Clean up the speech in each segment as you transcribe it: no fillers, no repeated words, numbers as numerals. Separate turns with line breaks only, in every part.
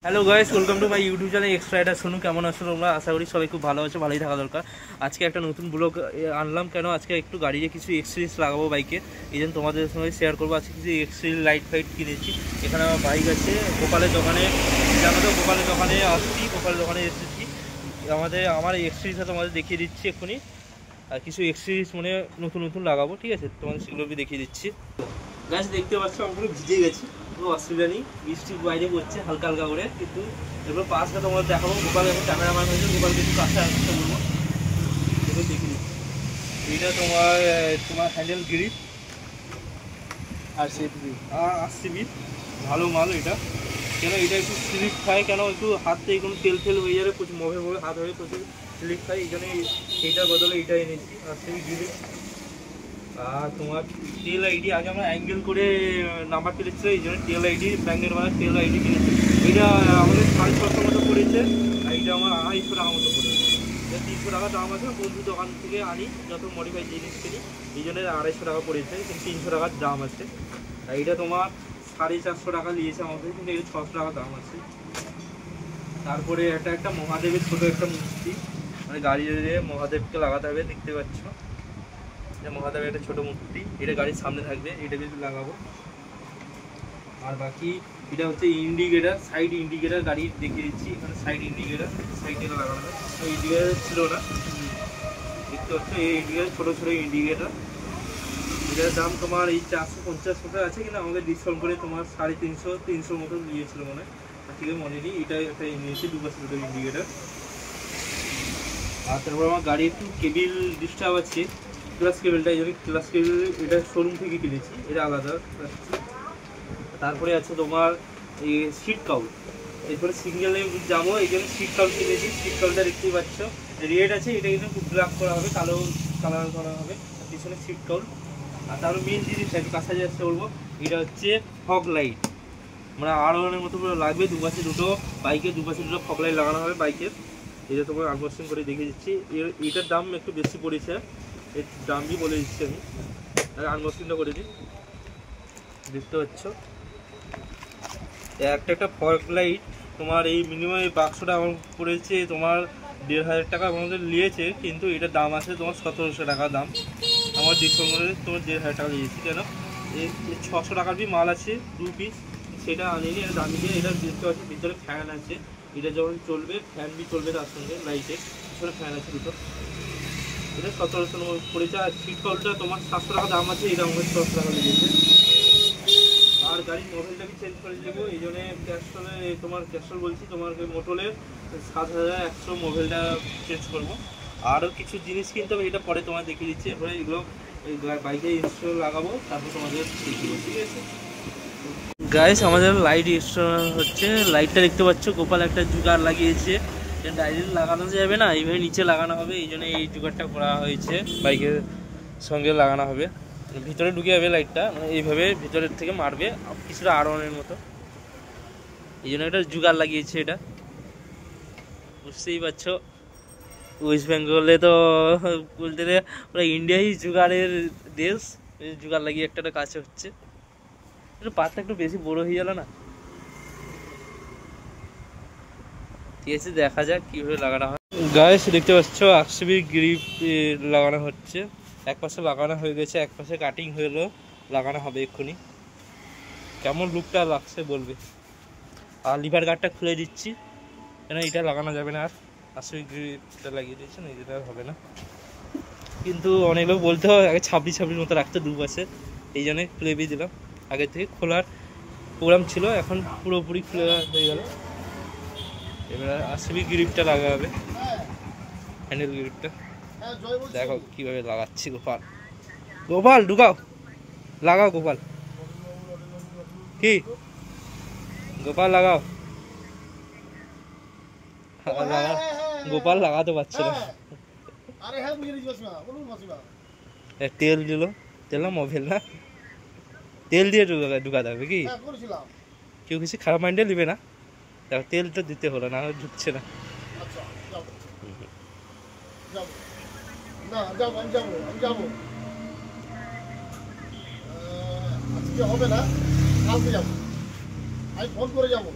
Hello guys, welcome to my YouTube channel extra rider Sonu. কেমন আছো তোমরা? আশা করি সবাই খুব ভালো আছো, ভালোই থাকা দরকার। আজকে একটা নতুন ব্লগ আনলাম। কেন আজকে একটু গাড়িতে কিছু এক্সেসরিজ লাগাবো বাইকে, এই জন্য তোমাদের সঙ্গে শেয়ার করবো। আজকে কিছু এক্সেসরিজ লাইট ফাইট কিনেছি। এখানে আমার বাইক আছে গোপালের দোকানে, জানো তো গোপালের দোকানে আসছি, গোপালের দোকানে এসেছি। আমার এক্সেসরিজটা তোমাদের দেখিয়ে দিচ্ছি এক্ষুনি। আর কিছু এক্সেসরিজ মানে নতুন নতুন লাগাবো, ঠিক আছে? তোমাদের সেগুলো দেখিয়ে দিচ্ছি। গাছ দেখতে পাচ্ছ আমি পুরো ভিজে গেছি, কোনো অসুবিধা নেই। বৃষ্টি বাইরে পড়ছে হালকা হালকা করে, কিন্তু এবার পাশটা তোমাদের দেখাবো। গোপাল এখন ক্যামেরাম্যান হয়েছে, গোপালকে একটু কাছে আসতে বলবো, এবার দেখে দিচ্ছি। এইটা তোমার হ্যান্ডেল গ্রিপ আর RCB ভালো মাল এটা। কেন এটা একটু স্লিপ খায়, কেন একটু হাত থেকে কোনো তেল ফেল হয়ে যাবে, প্রচুর মোভে হাত হয়ে প্রচুর স্লিপ খায়, এই জন্য এইটার বদলে এইটা এনেছি RCB গ্রিপ। আর তোমার টেল আইডি, আগে আমরা অ্যাঙ্গেল করে নাম্বার প্লেট ছিল, এই জন্য টেল আইডি ব্যাঙ্গের মানে টেল আইডি কিনেছি। এইটা আমাদের 650 মতো পড়েছে, আর এইটা আমার 250 টাকা মতো পড়েছে। 300 টাকা দাম আছে, বন্ধু দোকান থেকে আনি যত মডিফাই জিনিস কিনি, এই জন্য 250 টাকা পড়েছে, কিন্তু 300 টাকার দাম আছে। আর এইটা তোমার 450 টাকা নিয়েছে আমাদের, কিন্তু এটা 600 টাকা দাম আছে। তারপরে একটা মহাদেবের ছোটো একটা মূর্তি, মানে গাড়িতে মহাদেবকে লাগাতে হবে, দেখতে পাচ্ছ মহাদেবের একটা ছোটো মূর্তি, এটা গাড়ির সামনে থাকবে, এটা যদি লাগাবো। আর বাকি এটা হচ্ছে ইন্ডিকেটার, সাইড ইন্ডিকেটার গাড়ি দেখিয়ে দিচ্ছি। এখানে সাইড ইন্ডিকেটার, সাইডে লাগানো হয়, ইন্ডিকেটার ছিল না, দেখতে পাচ্ছ এই ইন্ডিকেটার, ছোটো ছোটো ইন্ডিকেটার। এটার দাম তোমার এই 450 মতো আছে, কিন্তু আমাদের ডিসকাউন্ট করে তোমার 350 মতো নিয়েছিল মনে হয়, ঠিক আছে মনে নেই। এটা একটা নিয়েছি 2 পাশে দুটো ইন্ডিকেটার। আর তারপর আমার গাড়ি একটু কেবিল ডিস্টার্ব আছে, ক্লাস কেবেলটা, এই জন্য ক্লাস কেবেল এটা শোরুম থেকে কিনেছি, এটা আলাদা। তারপরে আছে তোমার এই সিট কাউল, এরপরে সিঙ্গেলে যাবো, এই জন্য সিট কাউল কিনেছি। সিট কাউলটা দেখতেই পাচ্ছ রেড আছে, এটা কিন্তু ব্ল্যাক করা হবে, কালো কালার করা হবে, পিছনে সিট কাউল। আর তারপর মেন জিনিস একটু কাছাকাছি আসতে বলবো, এটা হচ্ছে ফগ লাইট, মানে R1-এর মতো পুরো লাগবে, দুপাশে দুটো বাইকে, দুপাশে দুটো ফগ লাইট লাগানো হবে বাইকের। এটা তোমার আনবক্সিং করে দেখে দিচ্ছি। এটার দাম একটু বেশি পড়েছে, এর দামই বলে দিচ্ছি আমি, আনবক্সিংটা করে দিই। দেখতে পাচ্ছ একটা ফগ লাইট তোমার এই মিনিমাম এই বাক্সটা আমার পড়েছে তোমার 1500 টাকা আমাদের নিয়েছে, কিন্তু এটার দাম আছে তোমার 1700 টাকা দাম। আমার ডিসকাউন্ট করে তোমার 1500 টাকা নিয়েছি। কেন এই 600 টাকার বি মাল আছে 2 পিস, সেটা আনিনি, এটা দামি দিয়ে। এটা দেখতে পাচ্ছি ভিতরে ফ্যান আছে, এটা যখন চলবে ফ্যান বি চলবে তার সঙ্গে, লাইটের পিছনে ফ্যান আছে দুটো। এটা 1700 পড়েছে। আর সিট কলটা তোমার 700 টাকা দাম আছে, এটা আমাদের 600 টাকা লেগেছে। আর গাড়ির মোবাইলটাকে চেঞ্জ করে দেবো, এই জন্য ক্যাস্ট্রল বলছি, তোমার মোটলের 7100 মোবাইলটা চেঞ্জ করবো। আরও কিছু জিনিস কিনতে হবে, এটা পরে তোমার দেখিয়ে দিচ্ছি। এরপরে এগুলো বাইকে ইনস্টল লাগাবো, তারপর তোমাদের দেখিয়ে, ঠিক আছে গাইস? আমাদের লাইট ইনস্টল হচ্ছে। লাইটটা দেখতে পাচ্ছ গোপাল একটা জুগার লাগিয়েছে, ডাইরেক্ট লাগানো যাবে না, এইভাবে নিচে লাগানো হবে, এই জন্য এই জুগারটা করা হয়েছে, বাইকের সঙ্গে লাগানো হবে। ভিতরে ঢুকে যাবে লাইটটা, মানে এইভাবে ভিতরের থেকে মারবে, কিছুটা R1-এর মতো, এই জন্য একটা জুগার লাগিয়েছে। এটা বুঝতেই পারছো, ওয়েস্ট বেঙ্গলে তো বলতে ওরা ইন্ডিয়াই জুগারের দেশ, জুগার লাগিয়ে একটা কাছে হচ্ছে। একটু পাতটা একটু বেশি বড় হয়ে গেল না, ঠিক আছে দেখা যাক কীভাবে লাগানো হয়। গাইস দেখতে পাচ্ছ RCB গ্রিপ লাগানো হচ্ছে, এক পাশে লাগানো হয়ে গেছে, এক পাশে কাটিং হলো, লাগানো হবে এক্ষুনি। কেমন লুকটা লাগছে বলবে। আর লিভার গার্ডটা খুলে দিচ্ছি, কেন এটা লাগানো যাবে না, আর RCB গ্রিপটা লাগিয়ে দিয়েছে না, এটা হবে না। কিন্তু অনেক লোক বলতে হয় আগে 26 মতো রাখতে দুপাশে, এই জন্য খুলে দিয়ে দিলাম। আগে থেকে খোলার প্রোগ্রাম ছিল, এখন পুরোপুরি খুলে হয়ে গেল। এবার RCB গ্রিপটা লাগা হবে, হ্যান্ডেল গ্রিপটা। দেখো কীভাবে লাগাচ্ছি। গোপাল ঢুকাও, লাগাও গোপাল, কি গোপাল লাগাও। গোপাল লাগাতে পারছে না, তেল দিল, তেল না মোবিল না, তেল দিয়ে ঢুকাতে হবে। কি কেউ কিছু খারাপ মাইন্ডে নেবে না, দেখো তেলটা দিতে হলো না, ঢুকছে না।
হবে না, কালকে যাবো, আমি ফোন করে যাবো।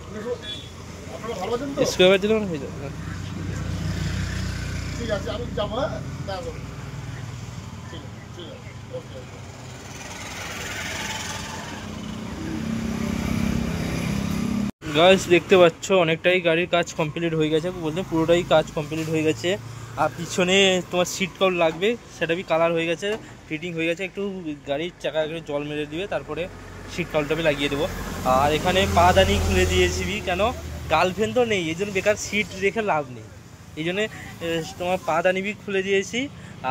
আপনারা ভালো আছেন তো?
স্কোয়ার দিলে হয়ে যাবে।
ঠিক আছে, আমি যাবো। হ্যাঁ, দেখা করবো। ঠিক আছে, ঠিক আছে, ওকে ওকে।
গাইস দেখতে পাচ্ছ অনেকটাই গাড়ির কাজ কমপ্লিট হয়ে গেছে, বলতে পুরোটাই কাজ কমপ্লিট হয়ে গেছে। আর পিছনে তোমার সিট কভার লাগবে, সেটা বি কালার হয়ে গেছে, ফিটিং হয়ে গেছে। একটু গাড়ির চাকা জল মেরে দিবে, তারপরে সিট কভারটা লাগিয়ে দেবো। আর এখানে পাদানি খুলে দিয়েছি, কেন গার্লফ্রেন্ড তো নেই, এই জন্য বেকার সিট রেখে লাভ নেই। এই জন্যে তোমার পাদানি বি খুলে দিয়েছি,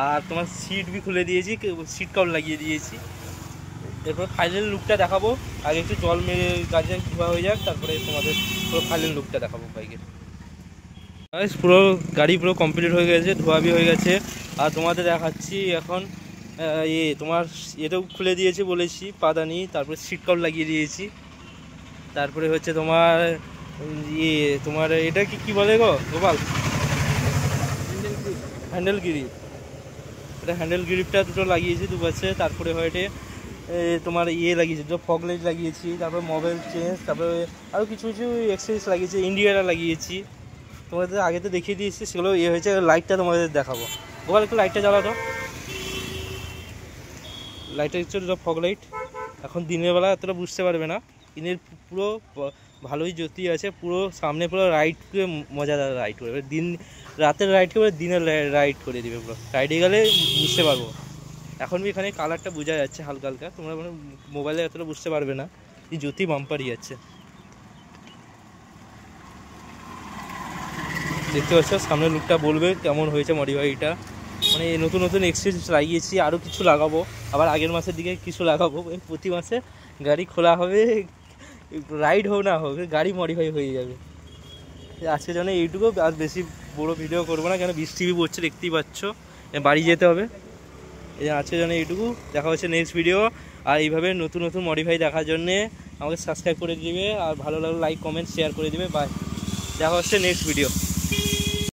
আর তোমার সিট বি খুলে দিয়েছি, সিট কভার লাগিয়ে দিয়েছি। এরপর ফাইনাল লুকটা দেখাবো। আগে একটু জল মেরে গাড়িটা ধোয়া হয়ে যাক, তারপরে তোমাদের পুরো ফাইনাল লুকটা দেখাবো বাইকের। পুরো গাড়ি পুরো কমপ্লিট হয়ে গেছে, ধোয়াবি হয়ে গেছে। আর তোমাদের দেখাচ্ছি এখন তোমার এটাও খুলে দিয়েছি বলেছি, পাদানি, তারপরে সিট কভার লাগিয়ে দিয়েছি। তারপরে হচ্ছে তোমার তোমার এটা কি বলে গো গোপাল? Handle grip. এটা হ্যান্ডেল গ্রিপটা দুটো লাগিয়েছি দুপাশে। তারপরে হয়টে তোমার লাগিয়েছি, দুটো ফগ লাইট লাগিয়েছি। তারপরে মোবাইল চেঞ্জ, তারপরে আরও কিছু কিছু এক্সেসরিজ লাগিয়েছি, ইন্ডিয়াটা লাগিয়েছি। তোমাদের আগে তো দেখিয়ে দিয়েছি, সেগুলো হয়েছে। লাইটটা তোমাদের দেখাবো। ওখানে একটু লাইটটা জ্বালাতো, লাইটটা হচ্ছে দুটো ফগ লাইট। এখন দিনের বেলা এতটা বুঝতে পারবে না, দিনের পুরো ভালোই জ্যোতি আছে। পুরো সামনে পুরো রাইডকে মজাদার রাইড করবে, দিন রাতের রাইড করে দিনের রাইড করে দিবে। পুরো রাইডে গেলে বুঝতে পারবো। এখন এখানে কালারটা বোঝা যাচ্ছে হালকা হালকা, তোমরা মানে মোবাইলে এতটা বুঝতে পারবে না, এই জ্যোতি বাম্পারই যাচ্ছে। দেখতে পাচ্ছ সামনের লুকটা, বলবে কেমন হয়েছে মডিফাইটা। মানে নতুন নতুন এক্সেসরিজ লাগিয়েছি, আরও কিছু লাগাবো। আবার আগের মাসের দিকে কিছু লাগাবো। প্রতি মাসে গাড়ি খোলা হবে, রাইড হোক না হোক, গাড়ি মডিফাই হয়ে যাবে। আজকের জন্য এইটুকু, আর বেশি বড় ভিডিও করবো না, কেন বৃষ্টি পড়ছে দেখতেই পাচ্ছ, বাড়ি যেতে হবে। এই আজকের জন্য এইটুকু, দেখা হচ্ছে নেক্সট ভিডিও। আর এইভাবে নতুন নতুন মডিফাই দেখার জন্যে আমাকে সাবস্ক্রাইব করে দিবে, আর ভালো লাগলে লাইক কমেন্ট শেয়ার করে দিবে। বাই, দেখা হচ্ছে নেক্সট ভিডিও।